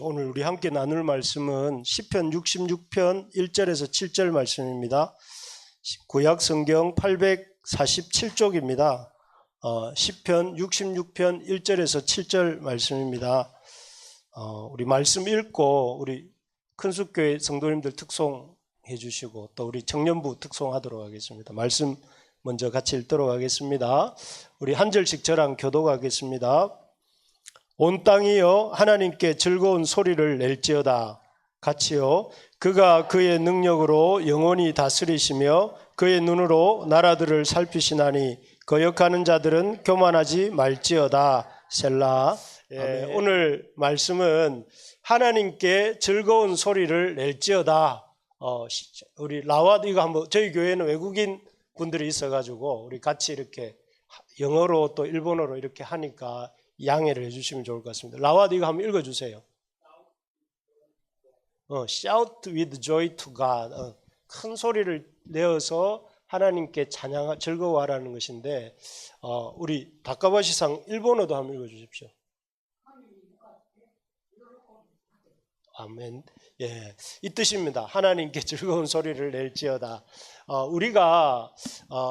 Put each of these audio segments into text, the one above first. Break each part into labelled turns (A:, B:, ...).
A: 오늘 우리 함께 나눌 말씀은 시편 66편 1절에서 7절 말씀입니다. 구약 성경 847쪽입니다. 시편 66편 1절에서 7절 말씀입니다. 우리 말씀 읽고 우리 큰숙교회 성도님들 특송해 주시고 또 우리 청년부 특송하도록 하겠습니다. 말씀 먼저 같이 읽도록 하겠습니다. 우리 한 절씩 저랑 교독하겠습니다. 온 땅이여 하나님께 즐거운 소리를 낼지어다. 같이요. 그가 그의 능력으로 영원히 다스리시며 그의 눈으로 나라들을 살피시나니 거역하는 자들은 교만하지 말지어다. 셀라. 오늘 말씀은 하나님께 즐거운 소리를 낼지어다. 우리 라와드 이거 한번 저희 교회는 외국인 분들이 있어가지고 우리 같이 이렇게 영어로 또 일본어로 이렇게 하니까 양해를 해주시면 좋을 것 같습니다. 라와드 이거 한번 읽어주세요. Shout with joy to God. 큰 소리를 내어서 하나님께 즐거워하라는 것인데 우리 다카바시상 일본어도 한번 읽어주십시오. 아멘. 예, 이 뜻입니다. 하나님께 즐거운 소리를 낼지어다.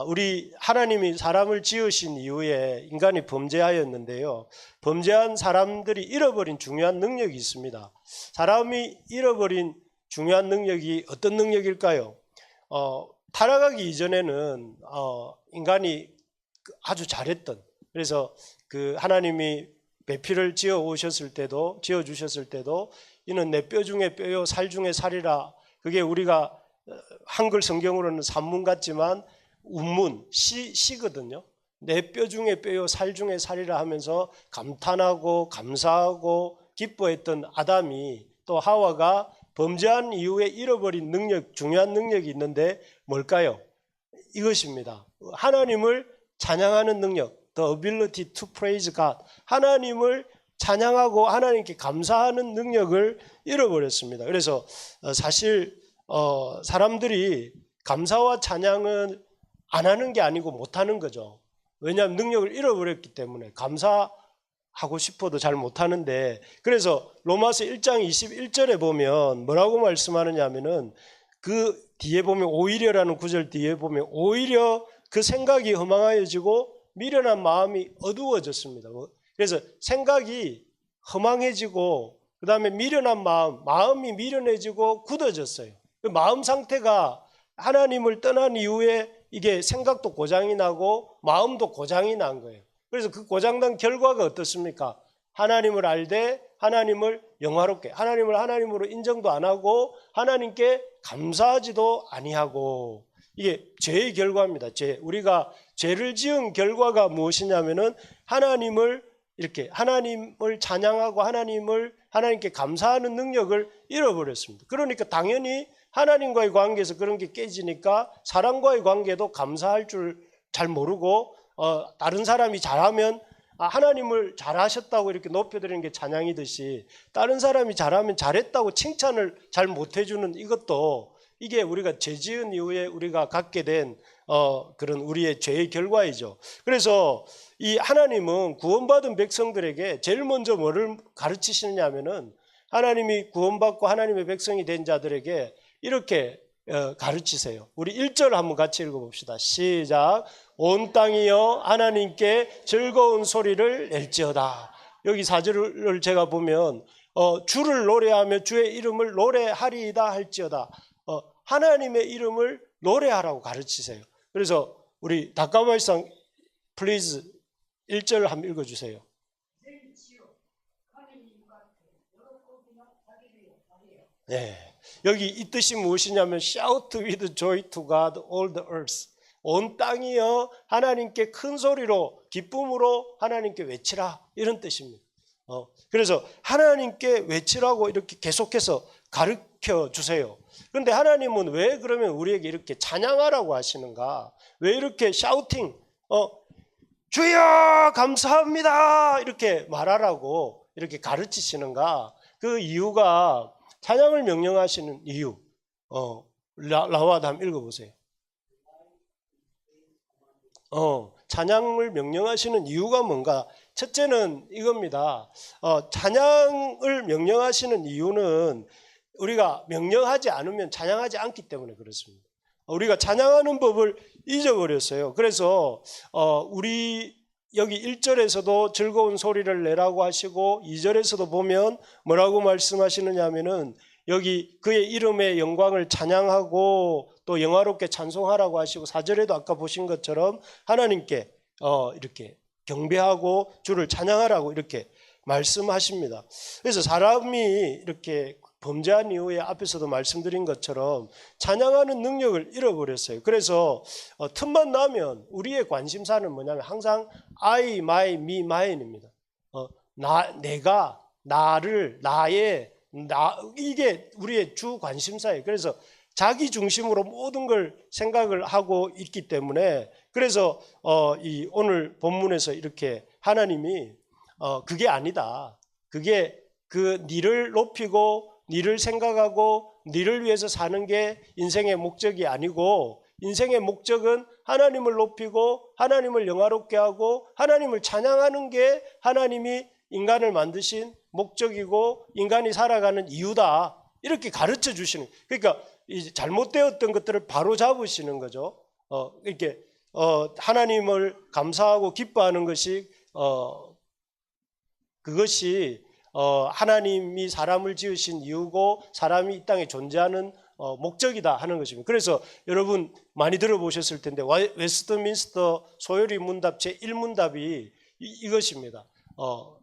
A: 우리 하나님이 사람을 지으신 이후에 인간이 범죄하였는데요. 범죄한 사람들이 잃어버린 중요한 능력이 있습니다. 사람이 잃어버린 중요한 능력이 어떤 능력일까요? 타락하기 이전에는 인간이 아주 잘했던, 그래서 그 하나님이 배필을 지어 주셨을 때도 이는 내 뼈 중에 뼈요 살 중에 살이라. 그게 우리가 한글 성경으로는 산문 같지만 운문, 시거든요. 내 뼈 중에 뼈요 살 중에 살이라 하면서 감탄하고 감사하고 기뻐했던 아담이 또 하와가 범죄한 이후에 잃어버린 능력, 중요한 능력이 있는데 뭘까요? 이것입니다. 하나님을 찬양하는 능력, the ability to praise God. 하나님을 찬양하고 하나님께 감사하는 능력을 잃어버렸습니다. 그래서 사실 사람들이 감사와 찬양은 안 하는 게 아니고 못하는 거죠. 왜냐하면 능력을 잃어버렸기 때문에 감사하고 싶어도 잘 못하는데, 그래서 로마서 1장 21절에 보면 뭐라고 말씀하느냐 하면은 그 뒤에 보면 오히려라는 구절 뒤에 보면 오히려 그 생각이 허망하여지고 미련한 마음이 어두워졌습니다. 그래서 생각이 허망해지고 그 다음에 미련한 마음이 미련해지고 굳어졌어요. 그 마음 상태가 하나님을 떠난 이후에 이게 생각도 고장이 나고 마음도 고장이 난 거예요. 그래서 그 고장난 결과가 어떻습니까? 하나님을 알되 하나님을 영화롭게, 하나님을 하나님으로 인정도 안 하고 하나님께 감사하지도 아니하고, 이게 죄의 결과입니다. 우리가 죄를 지은 결과가 무엇이냐면은 하나님을 찬양하고 하나님께 감사하는 능력을 잃어버렸습니다. 그러니까 당연히 하나님과의 관계에서 그런 게 깨지니까 사람과의 관계도 감사할 줄 잘 모르고 다른 사람이 잘하면 하나님을 잘하셨다고 이렇게 높여드리는 게 찬양이듯이 다른 사람이 잘하면 잘했다고 칭찬을 잘 못해주는 이것도 이게 우리가 죄 지은 이후에 우리가 갖게 된 그런 우리의 죄의 결과이죠. 그래서 이 하나님은 구원받은 백성들에게 제일 먼저 뭐를 가르치시느냐 하면은 하나님이 구원받고 하나님의 백성이 된 자들에게 이렇게 가르치세요. 우리 1절 한번 같이 읽어봅시다. 시작. 온 땅이여 하나님께 즐거운 소리를 낼지어다. 여기 4절을 제가 보면 주를 노래하며 주의 이름을 노래하리이다 할지어다. 하나님의 이름을 노래하라고 가르치세요. 그래서 우리 다카마이상 플리즈 1절 한번 읽어주세요. 네. 여기 이 뜻이 무엇이냐면 Shout with joy to God all the earth. 온 땅이여 하나님께 큰 소리로 기쁨으로 하나님께 외치라, 이런 뜻입니다. 그래서 하나님께 외치라고 이렇게 계속해서 가르쳐 주세요. 그런데 하나님은 왜 그러면 우리에게 이렇게 찬양하라고 하시는가? 왜 이렇게 샤우팅, 주여 감사합니다 이렇게 말하라고 이렇게 가르치시는가? 그 이유가, 찬양을 명령하시는 이유, 라와드 한번 읽어보세요. 찬양을 명령하시는 이유가 뭔가? 첫째는 이겁니다. 찬양을 명령하시는 이유는 우리가 명령하지 않으면 찬양하지 않기 때문에 그렇습니다. 우리가 찬양하는 법을 잊어버렸어요. 그래서 우리 여기 1절에서도 즐거운 소리를 내라고 하시고 2절에서도 보면 뭐라고 말씀하시느냐 하면은 여기 그의 이름의 영광을 찬양하고 또 영화롭게 찬송하라고 하시고 4절에도 아까 보신 것처럼 하나님께 이렇게 경배하고 주를 찬양하라고 이렇게 말씀하십니다. 그래서 사람이 이렇게 범죄한 이후에 앞에서도 말씀드린 것처럼 찬양하는 능력을 잃어버렸어요. 그래서 틈만 나면 우리의 관심사는 뭐냐면 항상 I, my, me, mine입니다. 내가, 나를, 나의, 이게 우리의 주 관심사예요. 그래서 자기 중심으로 모든 걸 생각을 하고 있기 때문에 그래서 이 오늘 본문에서 이렇게 하나님이 그게 아니다. 그게 그 니를 높이고 니를 생각하고 니를 위해서 사는 게 인생의 목적이 아니고 인생의 목적은 하나님을 높이고 하나님을 영화롭게 하고 하나님을 찬양하는 게 하나님이 인간을 만드신 목적이고 인간이 살아가는 이유다. 이렇게 가르쳐 주시는. 그러니까 잘못되었던 것들을 바로 잡으시는 거죠. 이렇게 하나님을 감사하고 기뻐하는 것이 그것이 하나님이 사람을 지으신 이유고 사람이 이 땅에 존재하는 목적이다 하는 것입니다. 그래서 여러분 많이 들어보셨을 텐데 웨스트민스터 소요리 문답 제1문답이 이것입니다.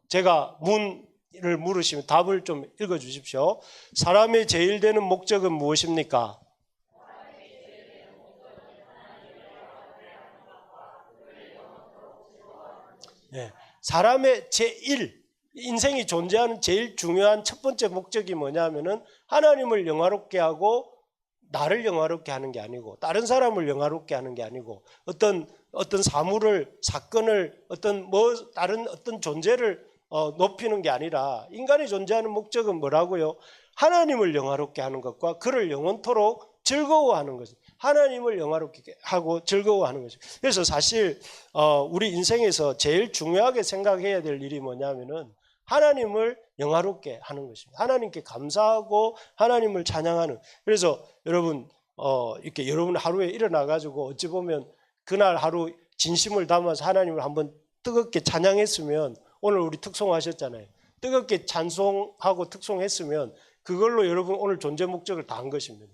A: 제가 문을 물으시면 답을 좀 읽어주십시오. 사람의 제일 되는 목적은 무엇입니까? 네, 사람의 인생이 존재하는 제일 중요한 첫 번째 목적이 뭐냐면은 하나님을 영화롭게 하고 나를 영화롭게 하는 게 아니고 다른 사람을 영화롭게 하는 게 아니고 어떤 사건을 다른 어떤 존재를 높이는 게 아니라 인간이 존재하는 목적은 뭐라고요? 하나님을 영화롭게 하는 것과 그를 영원토록 즐거워하는 거죠. 하나님을 영화롭게 하고 즐거워하는 거죠. 그래서 사실 우리 인생에서 제일 중요하게 생각해야 될 일이 뭐냐면은 하나님을 영화롭게 하는 것입니다. 하나님께 감사하고 하나님을 찬양하는. 그래서 여러분 이렇게 여러분 하루에 일어나 가지고 어찌 보면 그날 하루 진심을 담아서 하나님을 한번 뜨겁게 찬양했으면 오늘 우리 특송하셨잖아요. 뜨겁게 찬송하고 특송했으면 그걸로 여러분 오늘 존재 목적을 다한 것입니다.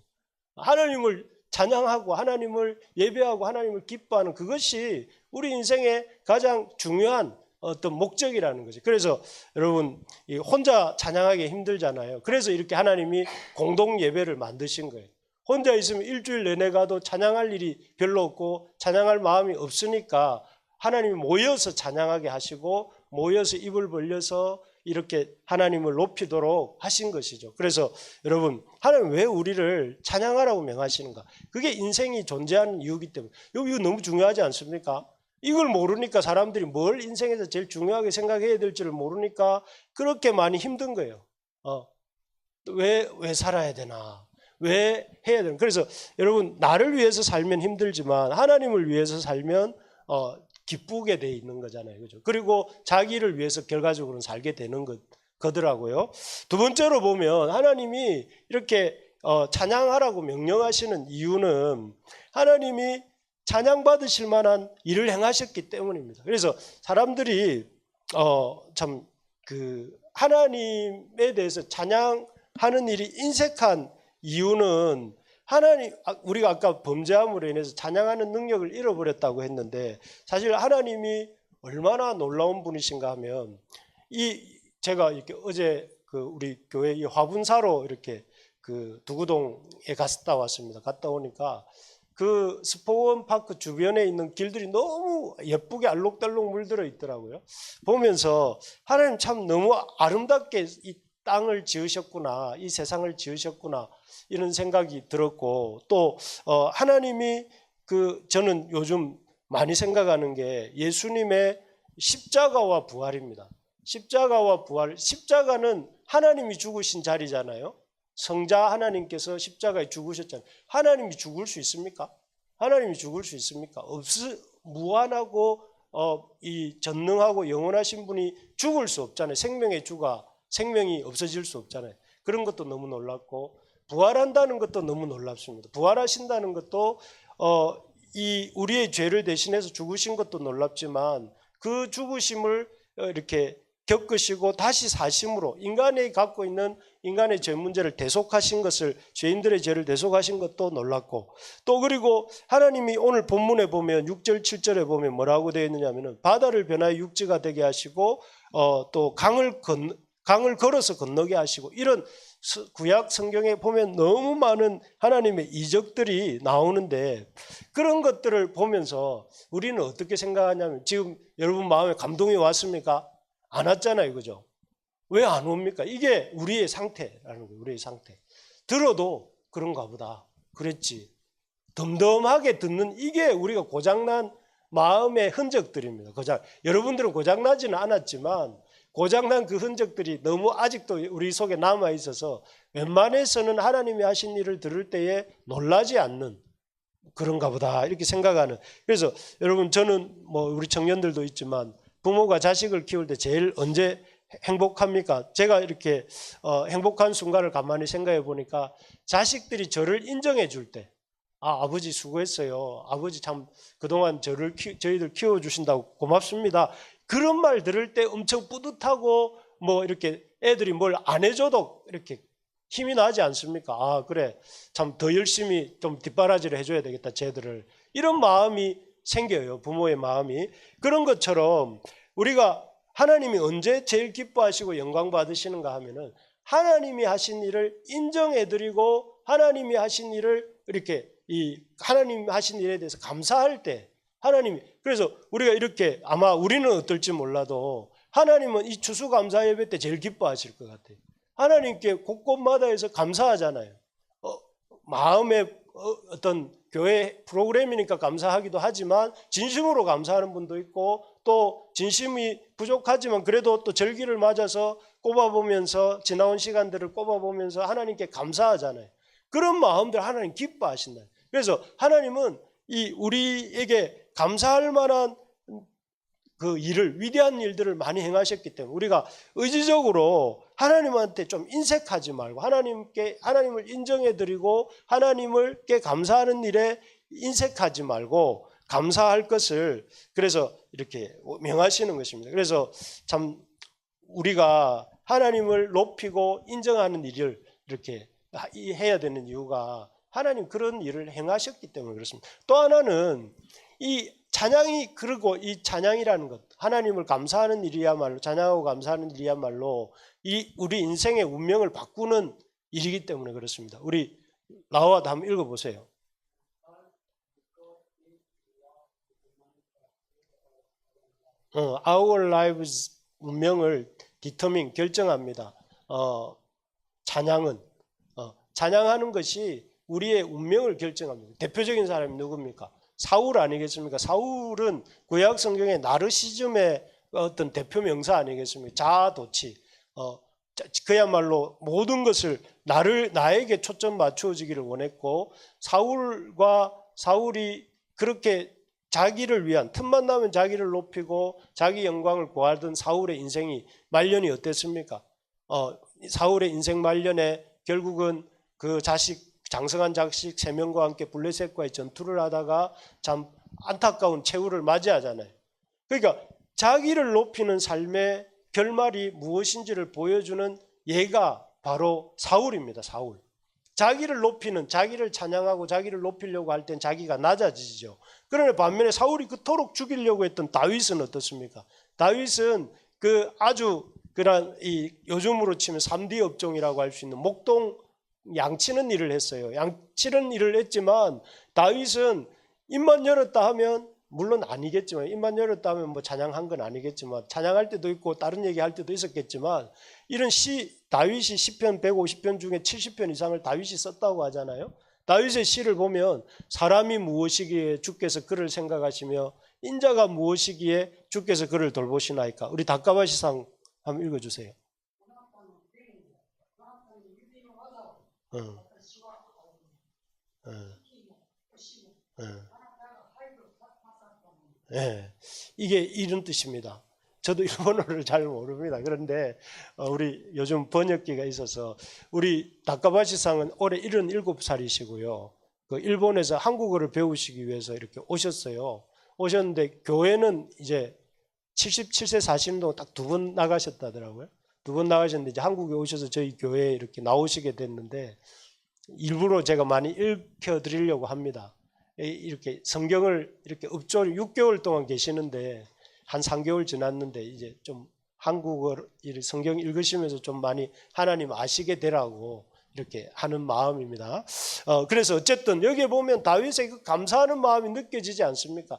A: 하나님을 찬양하고 하나님을 예배하고 하나님을 기뻐하는 그것이 우리 인생의 가장 중요한 어떤 목적이라는 거죠. 그래서 여러분 혼자 찬양하기 힘들잖아요. 그래서 이렇게 하나님이 공동 예배를 만드신 거예요. 혼자 있으면 일주일 내내 가도 찬양할 일이 별로 없고 찬양할 마음이 없으니까 하나님이 모여서 찬양하게 하시고 모여서 입을 벌려서 이렇게 하나님을 높이도록 하신 것이죠. 그래서 여러분 하나님 왜 우리를 찬양하라고 명하시는가? 그게 인생이 존재하는 이유이기 때문에 이거 너무 중요하지 않습니까? 이걸 모르니까 사람들이 뭘 인생에서 제일 중요하게 생각해야 될지를 모르니까 그렇게 많이 힘든 거예요. 왜 살아야 되나? 왜 해야 되나? 그래서 여러분 나를 위해서 살면 힘들지만 하나님을 위해서 살면 기쁘게 돼 있는 거잖아요. 그죠? 그리고 자기를 위해서 결과적으로는 살게 되는 거더라고요. 두 번째로 보면 하나님이 이렇게 찬양하라고 명령하시는 이유는 하나님이 찬양받으실 만한 일을 행하셨기 때문입니다. 그래서 사람들이 참 그 하나님에 대해서 찬양하는 일이 인색한 이유는 우리가 아까 범죄함으로 인해서 찬양하는 능력을 잃어버렸다고 했는데 사실 하나님이 얼마나 놀라운 분이신가 하면 제가 이렇게 어제 우리 교회 이 화분사로 이렇게 두구동에 갔다 왔습니다. 갔다 오니까 그 스포원 파크 주변에 있는 길들이 너무 예쁘게 알록달록 물들어 있더라고요. 보면서 하나님 참 너무 아름답게 이 땅을 지으셨구나, 이 세상을 지으셨구나 이런 생각이 들었고 또 하나님이 저는 요즘 많이 생각하는 게 예수님의 십자가와 부활입니다. 십자가와 부활, 십자가는 하나님이 죽으신 자리잖아요. 성자 하나님께서 십자가에 죽으셨잖아요. 하나님이 죽을 수 있습니까? 하나님이 죽을 수 있습니까? 무한하고 이 전능하고 영원하신 분이 죽을 수 없잖아요. 생명의 주가 생명이 없어질 수 없잖아요. 그런 것도 너무 놀랍고 부활한다는 것도 너무 놀랍습니다. 부활하신다는 것도 이 우리의 죄를 대신해서 죽으신 것도 놀랍지만 그 죽으심을 이렇게 겪으시고 다시 사심으로 인간이 갖고 있는 인간의 죄 문제를 대속하신 것을 죄인들의 죄를 대속하신 것도 놀랍고 또 그리고 하나님이 오늘 본문에 보면 6절 7절에 보면 뭐라고 되어 있느냐면은 바다를 변화의 육지가 되게 하시고 또 강을 걸어서 건너게 하시고 이런 구약 성경에 보면 너무 많은 하나님의 이적들이 나오는데 그런 것들을 보면서 우리는 어떻게 생각하냐면 지금 여러분 마음에 감동이 왔습니까? 안 왔잖아요. 그죠? 왜 안 옵니까? 이게 우리의 상태라는 거예요. 우리의 상태. 들어도 그런가 보다. 그랬지. 덤덤하게 듣는 이게 우리가 고장난 마음의 흔적들입니다. 여러분들은 고장나지는 않았지만 고장난 그 흔적들이 너무 아직도 우리 속에 남아 있어서 웬만해서는 하나님이 하신 일을 들을 때에 놀라지 않는 그런가 보다 이렇게 생각하는. 그래서 여러분 저는 뭐 우리 청년들도 있지만 부모가 자식을 키울 때 제일 언제 행복합니까? 제가 이렇게 행복한 순간을 가만히 생각해 보니까 자식들이 저를 인정해 줄 때 아버지 수고했어요. 아버지 참 그동안 저희들 키워주신다고 고맙습니다. 그런 말 들을 때 엄청 뿌듯하고 뭐 이렇게 애들이 뭘 안 해줘도 이렇게 힘이 나지 않습니까? 그래 참 더 열심히 좀 뒷바라지를 해줘야 되겠다 쟤들을. 이런 마음이 생겨요. 부모의 마음이. 그런 것처럼 우리가 하나님이 언제 제일 기뻐하시고 영광 받으시는가 하면은 하나님이 하신 일을 인정해드리고 하나님이 하신 일을 이렇게 하나님 하신 일에 대해서 감사할 때 하나님이 그래서 우리가 이렇게 아마 우리는 어떨지 몰라도 하나님은 이 추수감사 예배 때 제일 기뻐하실 것 같아요. 하나님께 곳곳마다 해서 감사하잖아요. 마음의 어떤 교회 프로그램이니까 감사하기도 하지만 진심으로 감사하는 분도 있고 또 진심이 부족하지만 그래도 또 절기를 맞아서 꼽아보면서 지나온 시간들을 꼽아보면서 하나님께 감사하잖아요. 그런 마음들 하나님 기뻐하신다. 그래서 하나님은 이 우리에게 감사할 만한 그 일을 위대한 일들을 많이 행하셨기 때문에 우리가 의지적으로 하나님한테 좀 인색하지 말고 하나님을 인정해드리고 하나님께 감사하는 일에 인색하지 말고 감사할 것을 그래서 이렇게 명하시는 것입니다. 그래서 참 우리가 하나님을 높이고 인정하는 일을 이렇게 해야 되는 이유가 하나님 그런 일을 행하셨기 때문에 그렇습니다. 또 하나는 이 찬양이 그리고 이 찬양이라는 것 하나님을 감사하는 일이야말로 찬양하고 감사하는 일이야말로 우리 인생의 운명을 바꾸는 일이기 때문에 그렇습니다. 우리 나와도 한번 읽어보세요. Our lives 운명을 determine 결정합니다. 찬양은 찬양하는 것이 우리의 운명을 결정합니다. 대표적인 사람이 누굽니까? 사울 아니겠습니까? 사울은 구약 성경의 나르시즘의 어떤 대표 명사 아니겠습니까? 자아도취. 그야말로 모든 것을 나에게 초점 맞추어지기를 원했고 사울이 그렇게 자기를 위한 틈만 나면 자기를 높이고 자기 영광을 구하던 사울의 인생이 말년이 어땠습니까? 사울의 인생 말년에 결국은 그 장성한 자식 3명과 함께 블레셋과의 전투를 하다가 참 안타까운 최후를 맞이하잖아요. 그러니까 자기를 높이는 삶의 결말이 무엇인지를 보여주는 예가 바로 사울입니다. 사울. 자기를 높이는 자기를 찬양하고 자기를 높이려고 할 땐 자기가 낮아지죠. 그러나 반면에 사울이 그토록 죽이려고 했던 다윗은 어떻습니까? 다윗은 그 아주 그런 요즘으로 치면 3D 업종이라고 할 수 있는 목동 양치는 일을 했어요. 양치는 일을 했지만 다윗은 입만 열었다 하면 물론 아니겠지만 입만 열었다 하면 뭐 찬양한 건 아니겠지만 찬양할 때도 있고 다른 얘기할 때도 있었겠지만 이런 다윗이 시편 150편 중에 70편 이상을 다윗이 썼다고 하잖아요. 다윗의 시를 보면 사람이 무엇이기에 주께서 그를 생각하시며 인자가 무엇이기에 주께서 그를 돌보시나이까. 우리 닷가바시상 한번 읽어주세요. 예, 이게 이런 뜻입니다. 저도 일본어를 잘 모릅니다. 그런데 우리 요즘 번역기가 있어서 우리 다카바시상은 올해 77살이시고요. 그 일본에서 한국어를 배우시기 위해서 이렇게 오셨어요. 오셨는데 교회는 이제 77세 사시는 동안 딱 2번 나가셨다더라고요. 2번 나가셨는데 이제 한국에 오셔서 저희 교회에 이렇게 나오시게 됐는데 일부러 제가 많이 읽혀드리려고 합니다. 이렇게 성경을 이렇게 읍조리 6개월 동안 계시는데 한 3개월 지났는데 이제 좀 한국어 성경 읽으시면서 좀 많이 하나님 아시게 되라고 이렇게 하는 마음입니다. 그래서 어쨌든 여기에 보면 다윗의 그 감사하는 마음이 느껴지지 않습니까?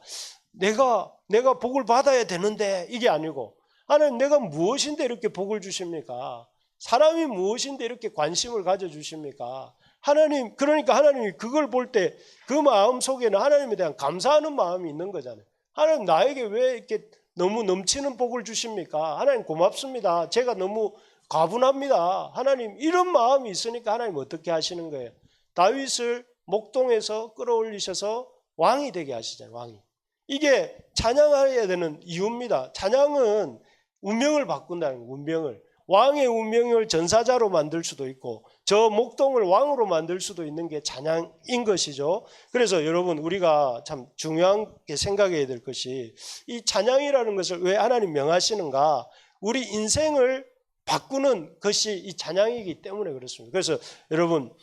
A: 내가 복을 받아야 되는데 이게 아니고 하나님 내가 무엇인데 이렇게 복을 주십니까? 사람이 무엇인데 이렇게 관심을 가져주십니까? 하나님, 그러니까 하나님이 그걸 볼 때 그 마음 속에는 하나님에 대한 감사하는 마음이 있는 거잖아요. 하나님 나에게 왜 이렇게 너무 넘치는 복을 주십니까? 하나님 고맙습니다. 제가 너무 과분합니다. 하나님 이런 마음이 있으니까 하나님 어떻게 하시는 거예요? 다윗을 목동에서 끌어올리셔서 왕이 되게 하시잖아요. 왕이. 이게 찬양해야 되는 이유입니다. 찬양은 운명을 바꾼다는 거예요. 운명을. 왕의 운명을 전사자로 만들 수도 있고 저 목동을 왕으로 만들 수도 있는 게 찬양인 것이죠. 그래서 여러분 우리가 참 중요하게 생각해야 될 것이 이 찬양이라는 것을 왜 하나님 명하시는가? 우리 인생을 바꾸는 것이 이 찬양이기 때문에 그렇습니다. 그래서 여러분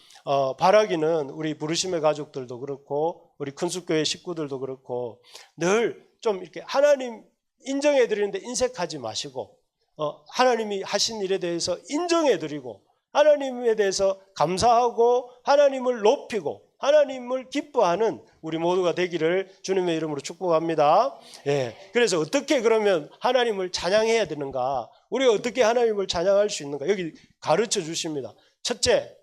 A: 바라기는 우리 부르심의 가족들도 그렇고 우리 큰숙교회 식구들도 그렇고 늘 좀 이렇게 하나님 인정해 드리는데 인색하지 마시고 하나님이 하신 일에 대해서 인정해 드리고 하나님에 대해서 감사하고 하나님을 높이고 하나님을 기뻐하는 우리 모두가 되기를 주님의 이름으로 축복합니다. 예, 그래서 어떻게 그러면 하나님을 찬양해야 되는가? 우리가 어떻게 하나님을 찬양할 수 있는가? 여기 가르쳐 주십니다. 첫째,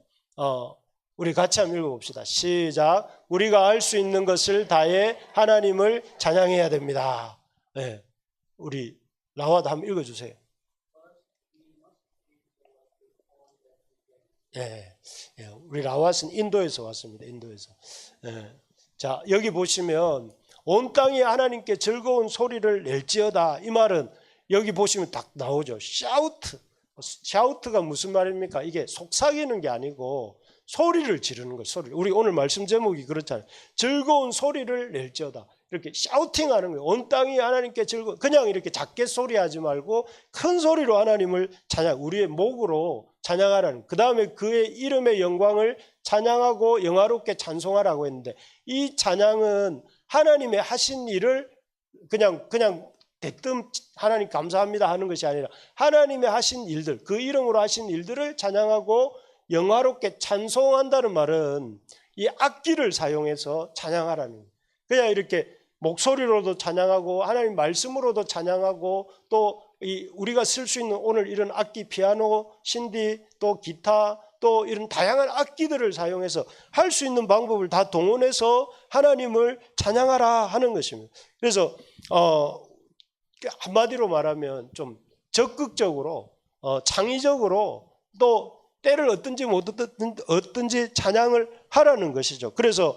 A: 우리 같이 한번 읽어봅시다. 시작. 우리가 알 수 있는 것을 다해 하나님을 찬양해야 됩니다. 예, 우리 라와도 한번 읽어주세요. 예, 우리 라왓은 인도에서 왔습니다. 인도에서. 예. 자, 여기 보시면 온 땅이 하나님께 즐거운 소리를 낼지어다. 이 말은 여기 보시면 딱 나오죠. 샤우트. 샤우트가 무슨 말입니까? 이게 속삭이는 게 아니고 소리를 지르는 거예요. 소리. 우리 오늘 말씀 제목이 그렇잖아요. 즐거운 소리를 낼지어다. 이렇게 샤우팅하는 거예요. 온 땅이 하나님께 즐거운. 그냥 이렇게 작게 소리하지 말고 큰 소리로 하나님을 찬양. 우리의 목으로 찬양하라는. 그 다음에 그의 이름의 영광을 찬양하고 영화롭게 찬송하라고 했는데 이 찬양은 하나님의 하신 일을 그냥 대뜸 하나님 감사합니다 하는 것이 아니라 하나님의 하신 일들, 그 이름으로 하신 일들을 찬양하고 영화롭게 찬송한다는 말은 이 악기를 사용해서 찬양하라는 거예요. 그냥 이렇게 목소리로도 찬양하고 하나님 말씀으로도 찬양하고 또 우리가 쓸 수 있는 오늘 이런 악기 피아노, 신디, 또 기타, 또 이런 다양한 악기들을 사용해서 할 수 있는 방법을 다 동원해서 하나님을 찬양하라 하는 것입니다. 그래서 한마디로 말하면 좀 적극적으로 창의적으로 또 때를 어떤지 찬양을 하라는 것이죠. 그래서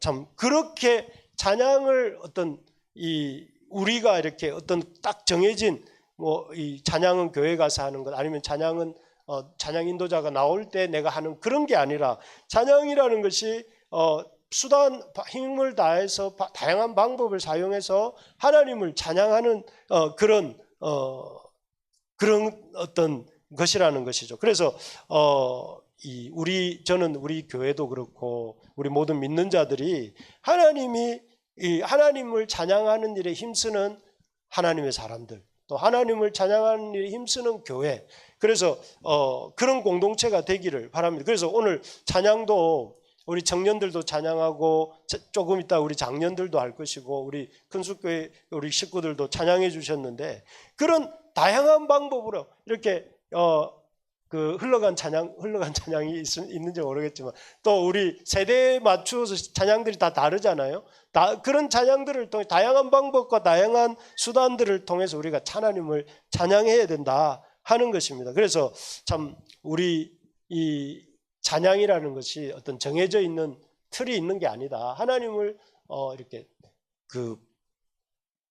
A: 참 그렇게 찬양을 우리가 이렇게 어떤 딱 정해진 이 찬양은 교회 가서 하는 것 아니면 찬양은 찬양 인도자가 나올 때 내가 하는 그런 게 아니라 찬양이라는 것이 수단 힘을 다해서 다양한 방법을 사용해서 하나님을 찬양하는 그런 어떤 것이라는 것이죠. 그래서 저는 우리 교회도 그렇고 우리 모든 믿는 자들이 하나님을 찬양하는 일에 힘쓰는 하나님의 사람들, 또 하나님을 찬양하는 일에 힘쓰는 교회. 그래서 그런 공동체가 되기를 바랍니다. 그래서 오늘 찬양도 우리 청년들도 찬양하고 조금 있다 우리 장년들도 할 것이고 우리 큰숙교회 우리 식구들도 찬양해 주셨는데 그런 다양한 방법으로 이렇게 흘러간 찬양이 있는지 모르겠지만 또 우리 세대에 맞추어서 찬양들이 다 다르잖아요. 그런 찬양들을 통해 다양한 방법과 다양한 수단들을 통해서 우리가 하나님을 찬양해야 된다 하는 것입니다. 그래서 참 우리 이 찬양이라는 것이 어떤 정해져 있는 틀이 있는 게 아니다. 하나님을 이렇게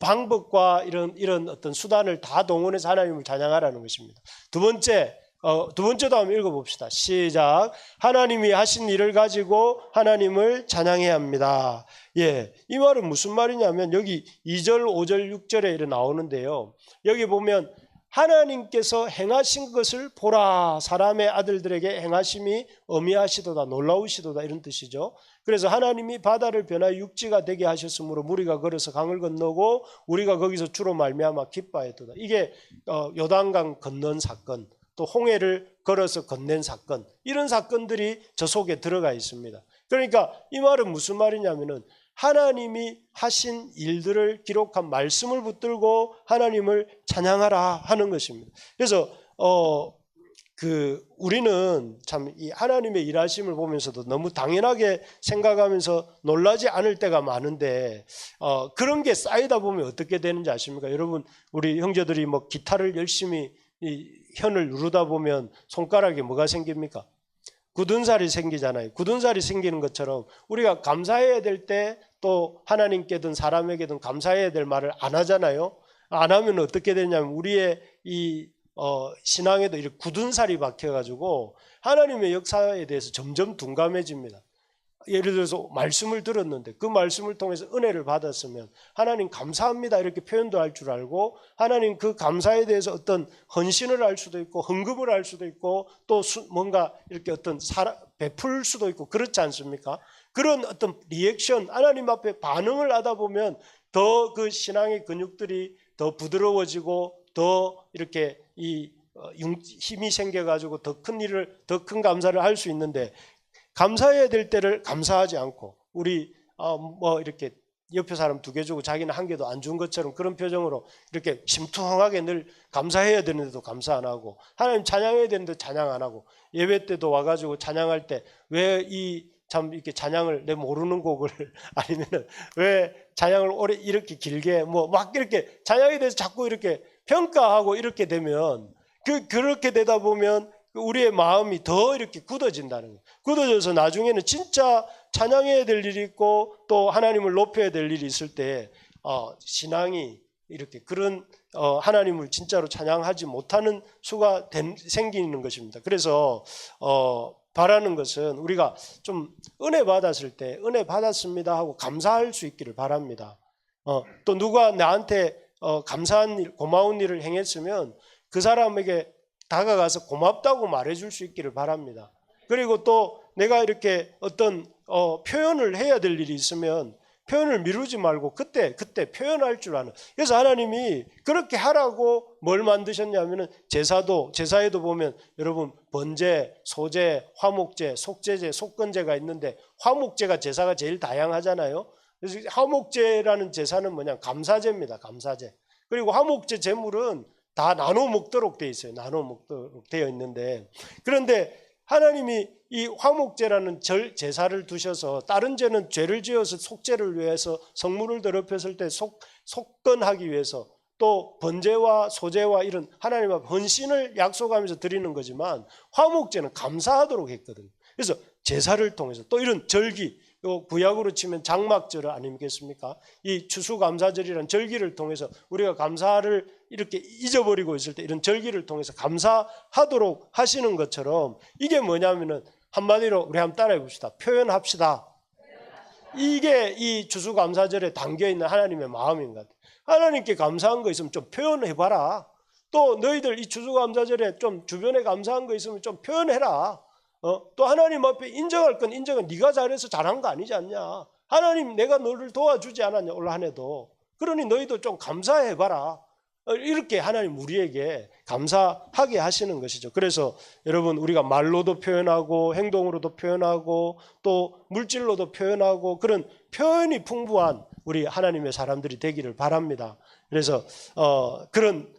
A: 방법과 이런 어떤 수단을 다 동원해서 하나님을 찬양하라는 것입니다. 두 번째도 한번 읽어봅시다. 시작. 하나님이 하신 일을 가지고 하나님을 찬양해야 합니다. 예, 이 말은 무슨 말이냐면 여기 2절, 5절, 6절에 이렇게 나오는데요. 여기 보면 하나님께서 행하신 것을 보라. 사람의 아들들에게 행하심이 어미하시도다, 놀라우시도다, 이런 뜻이죠. 그래서 하나님이 바다를 변하여 육지가 되게 하셨으므로 무리가 걸어서 강을 건너고 우리가 거기서 주로 말미암아 기뻐하였도다. 이게 요단강 건넌 사건, 또 홍해를 걸어서 건넨 사건, 이런 사건들이 저 속에 들어가 있습니다. 그러니까 이 말은 무슨 말이냐면은 하나님이 하신 일들을 기록한 말씀을 붙들고 하나님을 찬양하라 하는 것입니다. 그래서 우리는 참 이 하나님의 일하심을 보면서도 너무 당연하게 생각하면서 놀라지 않을 때가 많은데 그런 게 쌓이다 보면 어떻게 되는지 아십니까? 여러분, 우리 형제들이 뭐 기타를 열심히 이 현을 누르다 보면 손가락에 뭐가 생깁니까? 굳은 살이 생기잖아요. 굳은 살이 생기는 것처럼 우리가 감사해야 될 때 또 하나님께든 사람에게든 감사해야 될 말을 안 하잖아요. 안 하면 어떻게 되냐면 우리의 이 신앙에도 이렇게 굳은 살이 박혀가지고 하나님의 역사에 대해서 점점 둔감해집니다. 예를 들어서 말씀을 들었는데 그 말씀을 통해서 은혜를 받았으면 하나님 감사합니다 이렇게 표현도 할 줄 알고, 하나님 그 감사에 대해서 어떤 헌신을 할 수도 있고 헌금을 할 수도 있고 또 뭔가 이렇게 어떤 베풀 수도 있고, 그렇지 않습니까? 그런 어떤 리액션, 하나님 앞에 반응을 하다 보면 더 그 신앙의 근육들이 더 부드러워지고 더 이렇게 힘이 생겨가지고 더 큰 일을, 더 큰 감사를 할 수 있는데, 감사해야 될 때를 감사하지 않고 우리 이렇게 옆에 사람 2개 주고 자기는 1개도 안 준 것처럼 그런 표정으로 이렇게 심투하게 늘 감사해야 되는데도 감사 안 하고, 하나님 찬양해야 되는데 찬양 안 하고, 예배 때도 와가지고 찬양할 때 왜 참 이렇게 찬양을 내 모르는 곡을 아니면은 왜 찬양을 오래 이렇게 길게 막 이렇게 찬양에 대해서 자꾸 이렇게 평가하고 이렇게 되면 그렇게 되다 보면 우리의 마음이 더 이렇게 굳어진다는 거예요. 굳어져서 나중에는 진짜 찬양해야 될 일이 있고 또 하나님을 높여야 될 일이 있을 때 신앙이 이렇게 그런 하나님을 진짜로 찬양하지 못하는 수가 생기는 것입니다. 그래서 바라는 것은 우리가 좀 은혜 받았을 때 은혜 받았습니다 하고 감사할 수 있기를 바랍니다. 또 누가 나한테 감사한 일, 고마운 일을 행했으면 그 사람에게 다가가서 고맙다고 말해줄 수 있기를 바랍니다. 그리고 또 내가 이렇게 어떤 표현을 해야 될 일이 있으면 표현을 미루지 말고 그때 표현할 줄 아는. 그래서 하나님이 그렇게 하라고 뭘 만드셨냐면은 제사에도 보면 여러분 번제, 소제, 화목제, 속제제, 속건제가 있는데 화목제가 제사가 제일 다양하잖아요. 그래서 화목제라는 제사는 뭐냐, 감사제입니다. 감사제. 그리고 화목제 제물은 다 나눠 먹도록 되어 있어요. 나눠 먹도록 되어 있는데, 그런데 하나님이 이 화목제라는 제사를 두셔서 다른 제는 죄를 지어서 속죄를 위해서 성물을 더럽혔을 때 속건하기 위해서, 또 번제와 소제와 이런 하나님 앞 헌신을 약속하면서 드리는 거지만 화목제는 감사하도록 했거든요. 그래서 제사를 통해서 또 이런 절기, 구약으로 치면 장막절 아니겠습니까? 이 추수감사절이라는 절기를 통해서 우리가 감사를 이렇게 잊어버리고 있을 때 이런 절기를 통해서 감사하도록 하시는 것처럼, 이게 뭐냐면은 한마디로 우리 한번 따라해 봅시다. 표현합시다. 이게 이 추수감사절에 담겨있는 하나님의 마음인 것 같아요. 하나님께 감사한 거 있으면 좀 표현해봐라. 또 너희들 이 추수감사절에 좀 주변에 감사한 거 있으면 좀 표현해라. 또 하나님 앞에 인정할 건 인정은 네가 잘해서 잘한 거 아니지 않냐. 하나님 내가 너를 도와주지 않았냐 올 한 해도. 그러니 너희도 좀 감사해봐라. 이렇게 하나님 우리에게 감사하게 하시는 것이죠. 그래서 여러분, 우리가 말로도 표현하고 행동으로도 표현하고 또 물질로도 표현하고 그런 표현이 풍부한 우리 하나님의 사람들이 되기를 바랍니다. 그래서 그런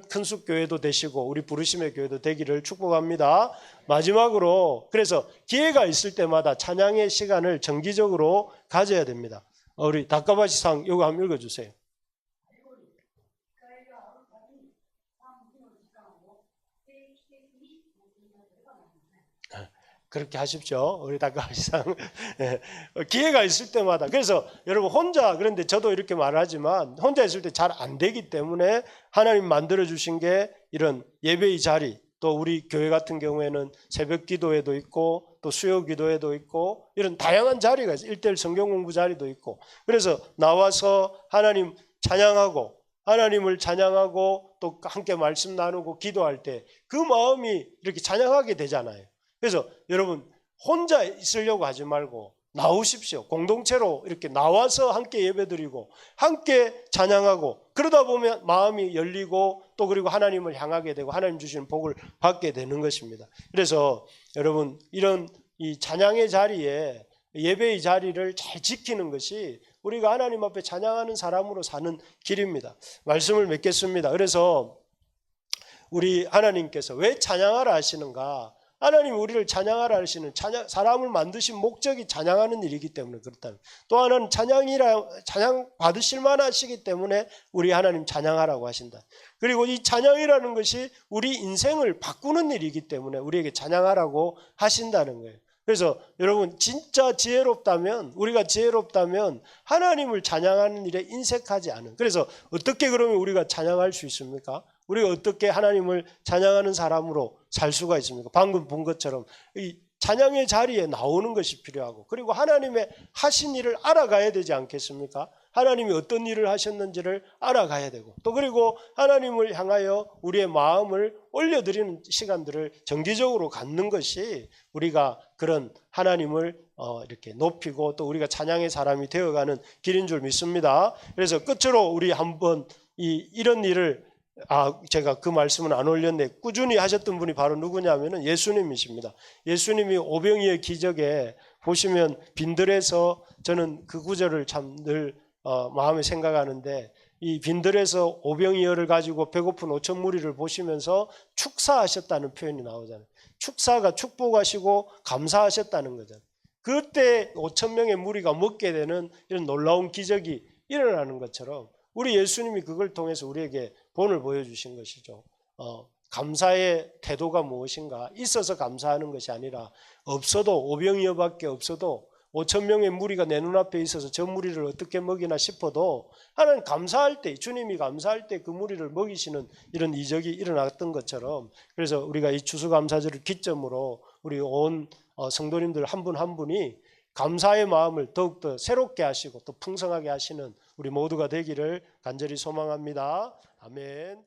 A: 큰숲교회도 되시고 우리 부르심의 교회도 되기를 축복합니다. 마지막으로, 그래서 기회가 있을 때마다 찬양의 시간을 정기적으로 가져야 됩니다. 우리 다카바시상 이거 한번 읽어주세요. 그렇게 하십시오. 우리 다가시상 기회가 있을 때마다. 그래서 여러분 혼자, 그런데 저도 이렇게 말하지만 혼자 있을 때 잘 안 되기 때문에 하나님 만들어 주신 게 이런 예배의 자리, 또 우리 교회 같은 경우에는 새벽 기도회도 있고 또 수요 기도회도 있고 이런 다양한 자리가 있어요. 1:1 성경 공부 자리도 있고. 그래서 나와서 하나님 찬양하고, 하나님을 찬양하고 또 함께 말씀 나누고 기도할 때 그 마음이 이렇게 찬양하게 되잖아요. 그래서 여러분 혼자 있으려고 하지 말고 나오십시오. 공동체로 이렇게 나와서 함께 예배드리고 함께 찬양하고, 그러다 보면 마음이 열리고 또 그리고 하나님을 향하게 되고 하나님 주시는 복을 받게 되는 것입니다. 그래서 여러분 이런 이 찬양의 자리에, 예배의 자리를 잘 지키는 것이 우리가 하나님 앞에 찬양하는 사람으로 사는 길입니다. 말씀을 맺겠습니다. 그래서 우리 하나님께서 왜 찬양하라 하시는가? 하나님 우리를 찬양하라 하시는 사람을 만드신 목적이 찬양하는 일이기 때문에 그렇다. 또 하나는 찬양 받으실 만하시기 때문에 우리 하나님 찬양하라고 하신다. 그리고 이 찬양이라는 것이 우리 인생을 바꾸는 일이기 때문에 우리에게 찬양하라고 하신다는 거예요. 그래서 여러분 진짜 우리가 지혜롭다면 하나님을 찬양하는 일에 인색하지 않은. 그래서 어떻게 그러면 우리가 찬양할 수 있습니까? 우리가 어떻게 하나님을 찬양하는 사람으로 살 수가 있습니까? 방금 본 것처럼 이 찬양의 자리에 나오는 것이 필요하고, 그리고 하나님의 하신 일을 알아가야 되지 않겠습니까? 하나님이 어떤 일을 하셨는지를 알아가야 되고, 또 그리고 하나님을 향하여 우리의 마음을 올려드리는 시간들을 정기적으로 갖는 것이 우리가 그런 하나님을 이렇게 높이고 또 우리가 찬양의 사람이 되어가는 길인 줄 믿습니다. 그래서 끝으로 우리 한번 이런 일을 제가 그 말씀은 안 올렸네. 꾸준히 하셨던 분이 바로 누구냐면은 예수님이십니다. 예수님이 오병이의 기적에 보시면 빈들에서, 저는 그 구절을 참 늘 마음에 생각하는데, 이 빈들에서 오병이어를 가지고 배고픈 5천 무리를 보시면서 축사하셨다는 표현이 나오잖아요. 축사가 축복하시고 감사하셨다는 거잖아요. 그때 5천 명의 무리가 먹게 되는 이런 놀라운 기적이 일어나는 것처럼 우리 예수님이 그걸 통해서 우리에게 본을 보여주신 것이죠. 감사의 태도가 무엇인가? 있어서 감사하는 것이 아니라 없어도, 오병이어밖에 없어도 5천 명의 무리가 내 눈앞에 있어서 저 무리를 어떻게 먹이나 싶어도 하나님 감사할 때, 주님이 감사할 때 그 무리를 먹이시는 이런 이적이 일어났던 것처럼, 그래서 우리가 이 추수감사절을 기점으로 우리 온 성도님들 한 분 한 분이 감사의 마음을 더욱더 새롭게 하시고 또 풍성하게 하시는 우리 모두가 되기를 간절히 소망합니다. 아멘.